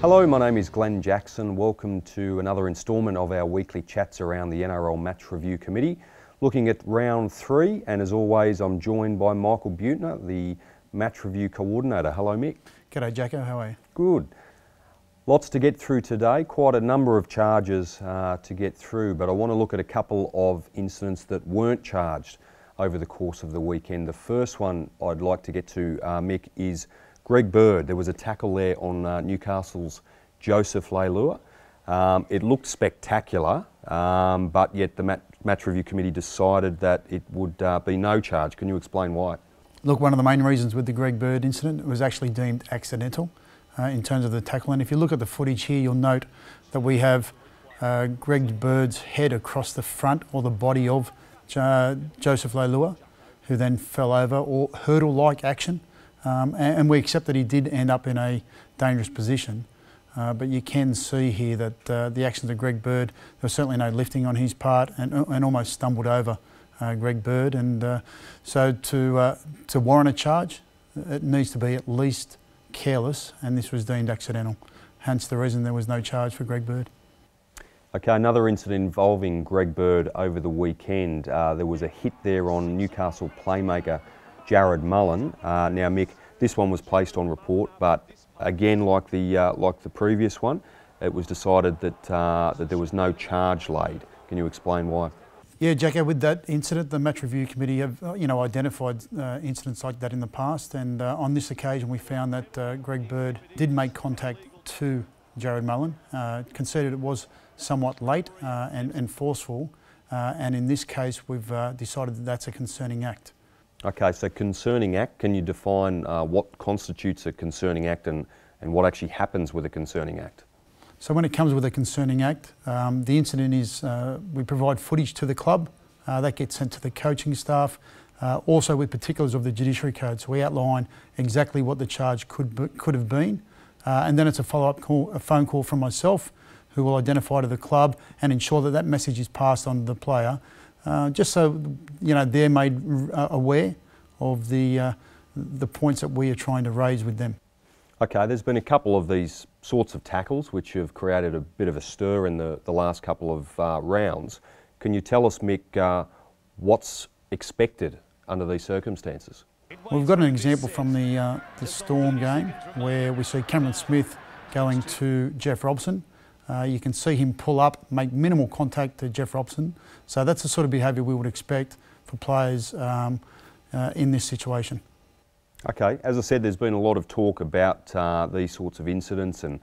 Hello, my name is Glenn Jackson. Welcome to another instalment of our weekly chats around the NRL Match Review Committee, looking at round 3, and as always I'm joined by Michael Buettner, the Match Review Coordinator. Hello Mick. G'day Jacko, how are you? Good. Lots to get through today, quite a number of charges to get through, but I want to look at a couple of incidents that weren't charged over the course of the weekend. The first one I'd like to get to, Mick, is Greg Bird. There was a tackle there on Newcastle's Joseph Leilua. It looked spectacular, but yet the Match Review Committee decided that it would be no charge. Can you explain why? Look, one of the main reasons with the Greg Bird incident, it was actually deemed accidental in terms of the tackle. And if you look at the footage here, you'll note that we have Greg Bird's head across the front or the body of Joseph Leilua, who then fell over, or hurdle-like action. And we accept that he did end up in a dangerous position. But you can see here that the actions of Greg Bird, there was certainly no lifting on his part, and almost stumbled over Greg Bird. And so to warrant a charge, it needs to be at least careless, and this was deemed accidental. Hence the reason there was no charge for Greg Bird. Okay, another incident involving Greg Bird over the weekend. There was a hit there on Newcastle playmaker Jarryd Mullen. Now Mick, this one was placed on report, but again, like the previous one, it was decided that that there was no charge laid. Can you explain why? Yeah, Jacko, with that incident, the Match Review Committee have identified incidents like that in the past, and on this occasion we found that Greg Bird did make contact to Jarryd Mullen, considered it was somewhat late and forceful, and in this case we've decided that that's a concerning act. Okay, so concerning act, can you define what constitutes a concerning act and what actually happens with a concerning act? So when it comes with a concerning act, the incident is we provide footage to the club, that gets sent to the coaching staff, also with particulars of the Judiciary Code. So we outline exactly what the charge could have been, and then it's a follow-up call, a phone call from myself, who will identify to the club and ensure that that message is passed on to the player, just so they're made aware of the points that we are trying to raise with them. Okay, there's been a couple of these sorts of tackles which have created a bit of a stir in the last couple of rounds. Can you tell us, Mick, what's expected under these circumstances? We've got an example from the Storm game where we see Cameron Smith going to Jeff Robson. You can see him pull up, make minimal contact to Jeff Robson. So that's the sort of behaviour we would expect for players in this situation. Okay, as I said, there's been a lot of talk about these sorts of incidents and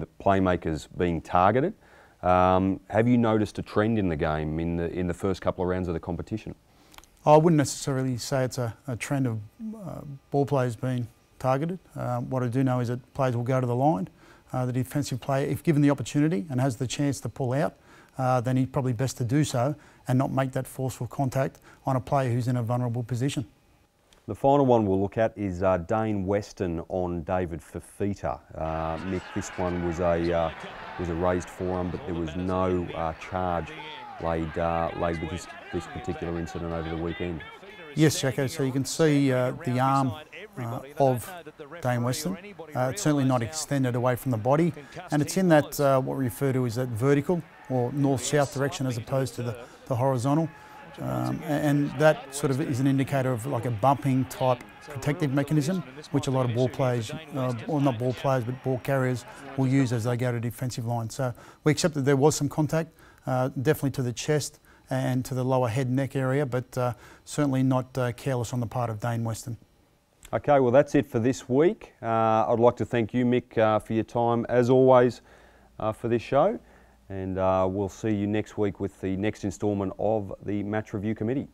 the playmakers being targeted. Have you noticed a trend in the game in the first couple of rounds of the competition? I wouldn't necessarily say it's a trend of ball players being targeted. What I do know is that players will go to the line. The defensive player, if given the opportunity and has the chance to pull out, then he's probably best to do so and not make that forceful contact on a player who's in a vulnerable position. The final one we'll look at is Dane Western on David Fifita. Mick, this one was a raised forearm, but there was no charge laid with this particular incident over the weekend. Yes, Jacko, so you can see the arm of Dane Western. It's certainly not extended away from the body, and it's in that what we refer to as that vertical or north-south direction as opposed to the horizontal. And that sort of is an indicator of like a bumping type protective mechanism, which a lot of ball players, or not ball players, but ball carriers will use as they go to defensive line. So we accept that there was some contact, definitely to the chest and to the lower head neck area, but certainly not careless on the part of Dane Western. Okay, well that's it for this week. I'd like to thank you, Mick, for your time as always for this show. And we'll see you next week with the next instalment of the Match Review Committee.